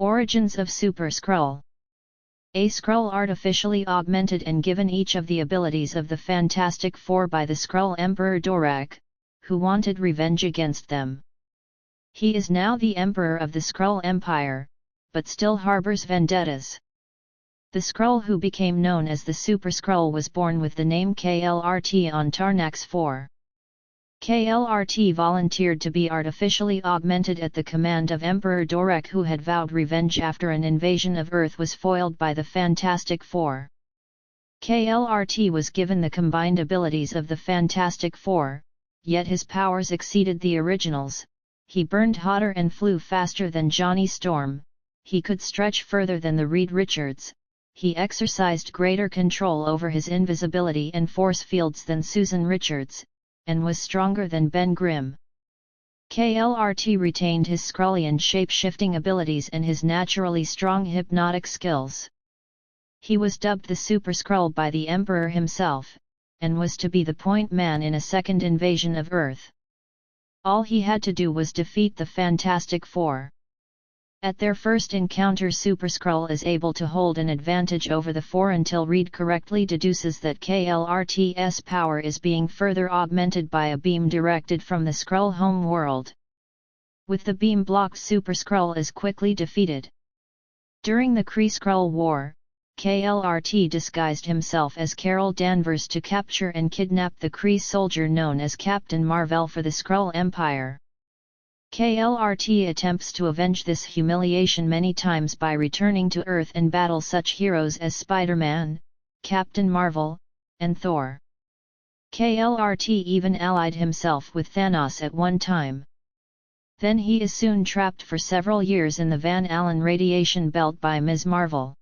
Origins of Super-Skrull. A Skrull artificially augmented and given each of the abilities of the Fantastic Four by the Skrull Emperor Dorak, who wanted revenge against them. He is now the Emperor of the Skrull Empire, but still harbors vendettas. The Skrull who became known as the Super-Skrull was born with the name KLRT on Tarnax 4. KLRT volunteered to be artificially augmented at the command of Emperor Dorak, who had vowed revenge after an invasion of Earth was foiled by the Fantastic Four. KLRT was given the combined abilities of the Fantastic Four, yet his powers exceeded the originals. He burned hotter and flew faster than Johnny Storm, he could stretch further than the Reed Richards, he exercised greater control over his invisibility and force fields than Susan Richards, and was stronger than Ben Grimm. KLRT retained his Skrullian shape-shifting abilities and his naturally strong hypnotic skills. He was dubbed the Super-Skrull by the Emperor himself, and was to be the point man in a second invasion of Earth. All he had to do was defeat the Fantastic Four. At their first encounter, Super-Skrull is able to hold an advantage over the Four until Reed correctly deduces that KLRT's power is being further augmented by a beam directed from the Skrull home world. With the beam blocked, Super-Skrull is quickly defeated. During the Kree-Skrull War, KLRT disguised himself as Carol Danvers to capture and kidnap the Kree soldier known as Captain Marvel for the Skrull Empire. KLRT attempts to avenge this humiliation many times by returning to Earth and battle such heroes as Spider-Man, Captain Marvel, and Thor. KLRT even allied himself with Thanos at one time. Then he is soon trapped for several years in the Van Allen radiation belt by Ms. Marvel.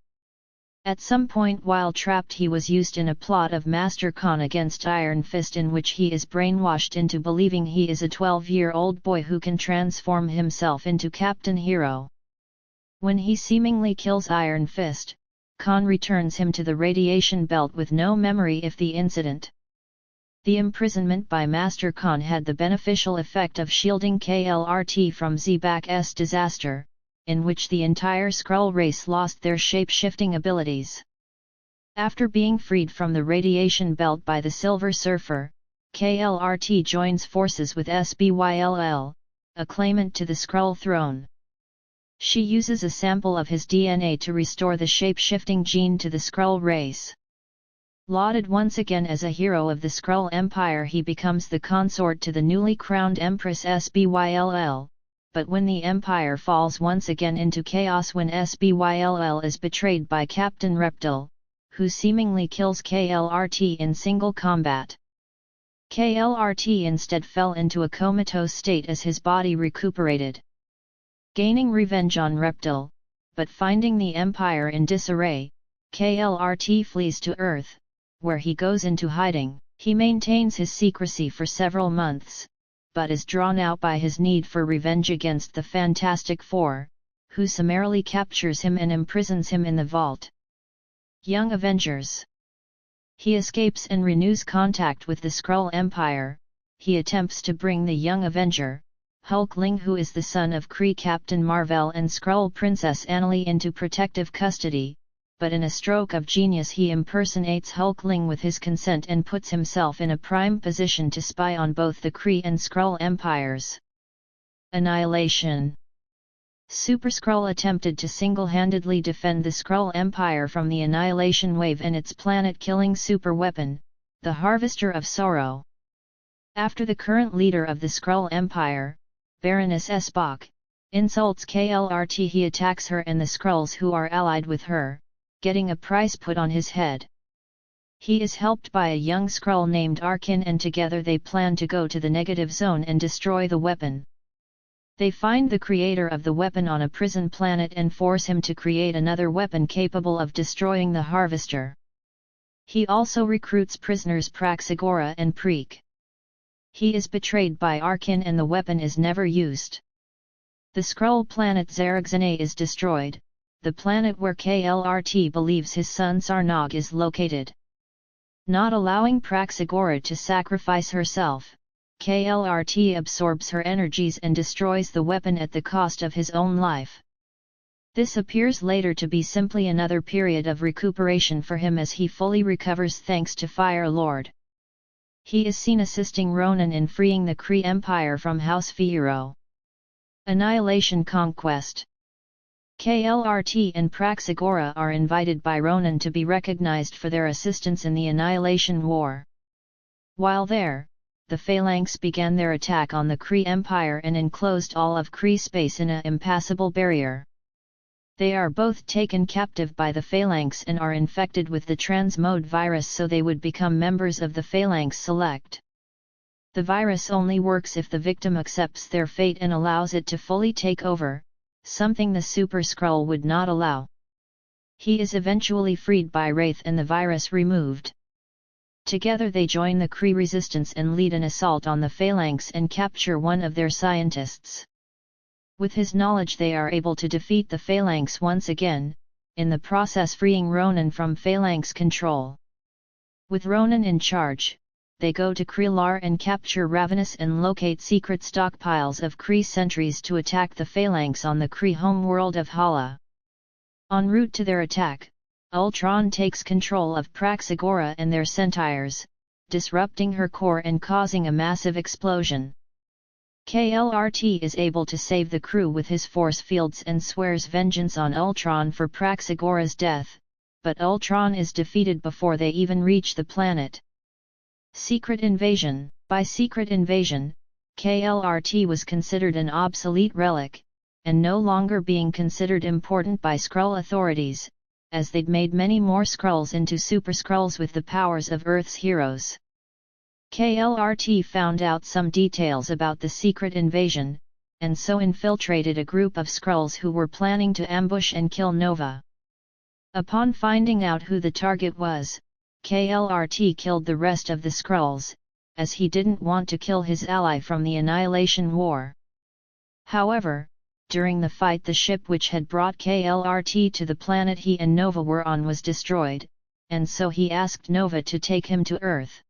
At some point while trapped, he was used in a plot of Master Khan against Iron Fist, in which he is brainwashed into believing he is a 12-year-old boy who can transform himself into Captain Hero. When he seemingly kills Iron Fist, Khan returns him to the radiation belt with no memory of the incident. The imprisonment by Master Khan had the beneficial effect of shielding KLRT from Zebak's disaster, in which the entire Skrull race lost their shape-shifting abilities. After being freed from the radiation belt by the Silver Surfer, KLRT joins forces with SBYLL, a claimant to the Skrull throne. She uses a sample of his DNA to restore the shape-shifting gene to the Skrull race. Lauded once again as a hero of the Skrull Empire, he becomes the consort to the newly crowned Empress SBYLL. But when the Empire falls once again into chaos when SBYLL is betrayed by Captain Reptile, who seemingly kills KLRT in single combat. KLRT instead fell into a comatose state as his body recuperated. Gaining revenge on Reptile, but finding the Empire in disarray, KLRT flees to Earth, where he goes into hiding. He maintains his secrecy for several months, but is drawn out by his need for revenge against the Fantastic Four, who summarily captures him and imprisons him in the vault. Young Avengers. He escapes and renews contact with the Skrull Empire. He attempts to bring the young Avenger, Hulkling, who is the son of Kree Captain Marvel and Skrull Princess Annalie, into protective custody, but in a stroke of genius he impersonates Hulkling with his consent and puts himself in a prime position to spy on both the Kree and Skrull empires. Annihilation. Super-Skrull attempted to single-handedly defend the Skrull Empire from the Annihilation Wave and its planet-killing superweapon, the Harvester of Sorrow. After the current leader of the Skrull Empire, Baroness Spock, insults KLRT, he attacks her and the Skrulls who are allied with her, getting a price put on his head. He is helped by a young Skrull named Arkin, and together they plan to go to the negative zone and destroy the weapon. They find the creator of the weapon on a prison planet and force him to create another weapon capable of destroying the Harvester. He also recruits prisoners Praxagora and Preek. He is betrayed by Arkin and the weapon is never used. The Skrull planet Zaragzane is destroyed, the planet where KLRT believes his son Sarnog is located. Not allowing Praxagora to sacrifice herself, KLRT absorbs her energies and destroys the weapon at the cost of his own life. This appears later to be simply another period of recuperation for him as he fully recovers thanks to Fire Lord. He is seen assisting Ronan in freeing the Kree Empire from House Fiero. Annihilation Conquest. KLRT and Praxagora are invited by Ronan to be recognized for their assistance in the Annihilation War. While there, the Phalanx began their attack on the Kree Empire and enclosed all of Kree space in an impassable barrier. They are both taken captive by the Phalanx and are infected with the transmode virus so they would become members of the Phalanx Select. The virus only works if the victim accepts their fate and allows it to fully take over, something the Super-Skrull would not allow. He is eventually freed by Wraith and the virus removed. Together they join the Kree resistance and lead an assault on the Phalanx and capture one of their scientists. With his knowledge they are able to defeat the Phalanx once again, in the process freeing Ronan from Phalanx control. With Ronan in charge, they go to Kreelar and capture Ravenous and locate secret stockpiles of Kree sentries to attack the Phalanx on the Kree homeworld of Hala. En route to their attack, Ultron takes control of Praxagora and their Centaurs, disrupting her core and causing a massive explosion. KLRT is able to save the crew with his force fields and swears vengeance on Ultron for Praxagora's death, but Ultron is defeated before they even reach the planet. Secret Invasion. By Secret Invasion, KLRT was considered an obsolete relic, and no longer being considered important by Skrull authorities, as they'd made many more Skrulls into Super-Skrulls with the powers of Earth's heroes. KLRT found out some details about the Secret Invasion, and so infiltrated a group of Skrulls who were planning to ambush and kill Nova. Upon finding out who the target was, KLRT killed the rest of the Skrulls, as he didn't want to kill his ally from the Annihilation War. However, during the fight the ship which had brought KLRT to the planet he and Nova were on was destroyed, and so he asked Nova to take him to Earth.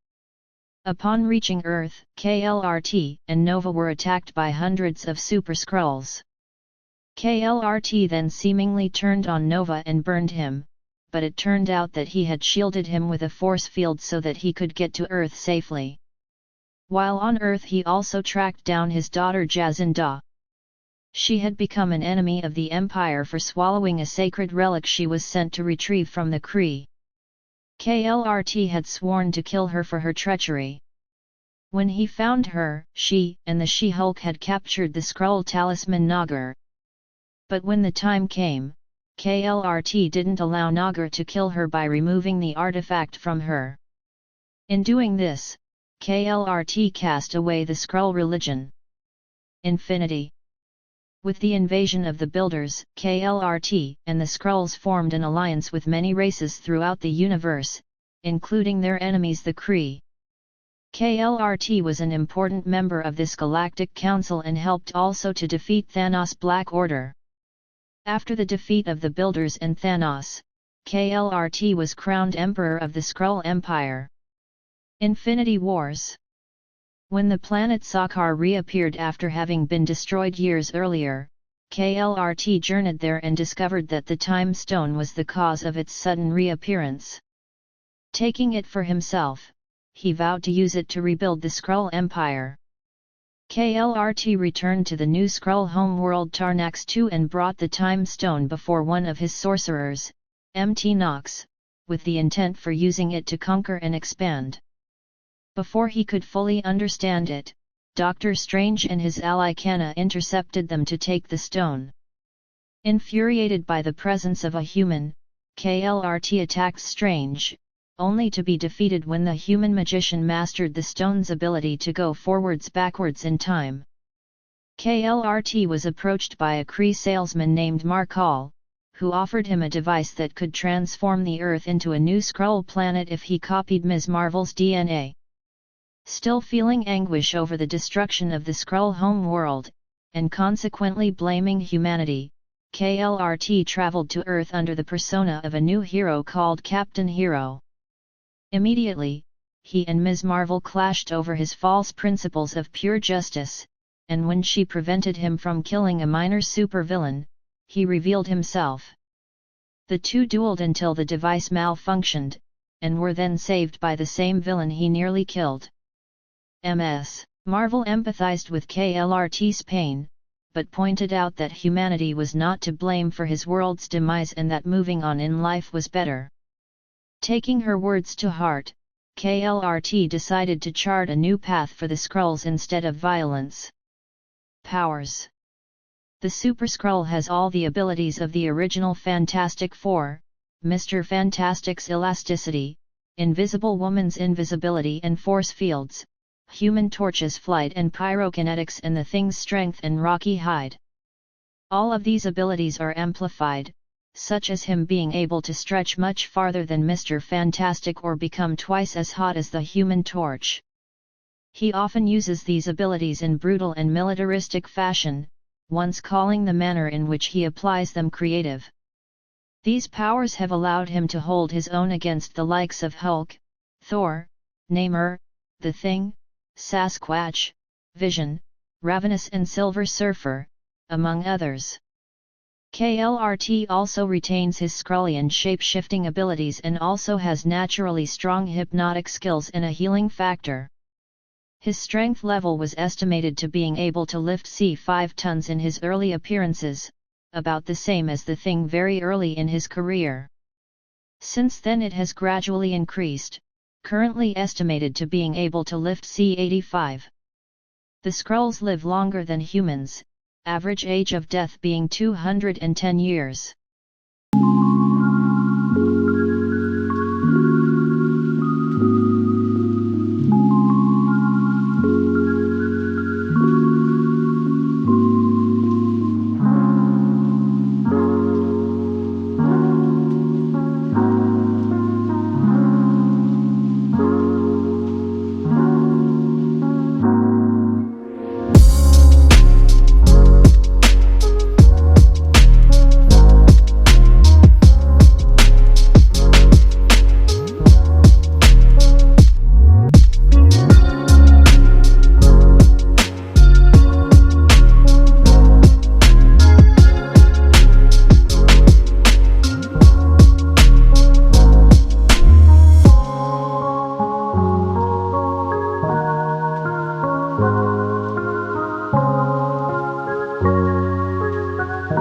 Upon reaching Earth, KLRT and Nova were attacked by hundreds of Super-Skrulls. KLRT then seemingly turned on Nova and burned him, but it turned out that he had shielded him with a force field so that he could get to Earth safely. While on Earth he also tracked down his daughter Jacinda. She had become an enemy of the Empire for swallowing a sacred relic she was sent to retrieve from the Kree. KLRT had sworn to kill her for her treachery. When he found her, she and the She-Hulk had captured the Skrull talisman Nagar. But when the time came, KLRT didn't allow Nagar to kill her by removing the artifact from her. In doing this, KLRT cast away the Skrull religion. Infinity. With the invasion of the Builders, KLRT and the Skrulls formed an alliance with many races throughout the universe, including their enemies the Kree. KLRT was an important member of this galactic council and helped also to defeat Thanos' Black Order. After the defeat of the Builders and Thanos, KLRT was crowned Emperor of the Skrull Empire. Infinity Wars. When the planet Sakaar reappeared after having been destroyed years earlier, KLRT journeyed there and discovered that the Time Stone was the cause of its sudden reappearance. Taking it for himself, he vowed to use it to rebuild the Skrull Empire. KLRT returned to the new Skrull homeworld Tarnax II and brought the Time Stone before one of his sorcerers, Mt. Nox, with the intent for using it to conquer and expand. Before he could fully understand it, Doctor Strange and his ally Kana intercepted them to take the stone. Infuriated by the presence of a human, KLRT attacked Strange, only to be defeated when the human magician mastered the stone's ability to go backwards in time. KLRT was approached by a Kree salesman named Markal, who offered him a device that could transform the Earth into a new Skrull planet if he copied Ms. Marvel's DNA. Still feeling anguish over the destruction of the Skrull homeworld, and consequently blaming humanity, KLRT traveled to Earth under the persona of a new hero called Captain Hero. Immediately, he and Ms. Marvel clashed over his false principles of pure justice, and when she prevented him from killing a minor supervillain, he revealed himself. The two dueled until the device malfunctioned, and were then saved by the same villain he nearly killed. Ms. Marvel empathized with KLRT's pain, but pointed out that humanity was not to blame for his world's demise and that moving on in life was better. Taking her words to heart, KLRT decided to chart a new path for the Skrulls instead of violence. Powers. The Super-Skrull has all the abilities of the original Fantastic Four: Mr. Fantastic's elasticity, Invisible Woman's invisibility and force fields, Human Torch's flight and pyrokinetics, and the Thing's strength and rocky hide. All of these abilities are amplified, such as him being able to stretch much farther than Mr. Fantastic or become twice as hot as the Human Torch. He often uses these abilities in brutal and militaristic fashion, once calling the manner in which he applies them creative. These powers have allowed him to hold his own against the likes of Hulk, Thor, Namor, the Thing, Sasquatch, Vision, Ravenous and Silver Surfer, among others. KLRT also retains his Skrullian shape-shifting abilities and also has naturally strong hypnotic skills and a healing factor. His strength level was estimated to being able to lift C5 tons in his early appearances, about the same as the Thing very early in his career. Since then it has gradually increased, currently estimated to being able to lift C85. The Skrulls live longer than humans, average age of death being 210 years.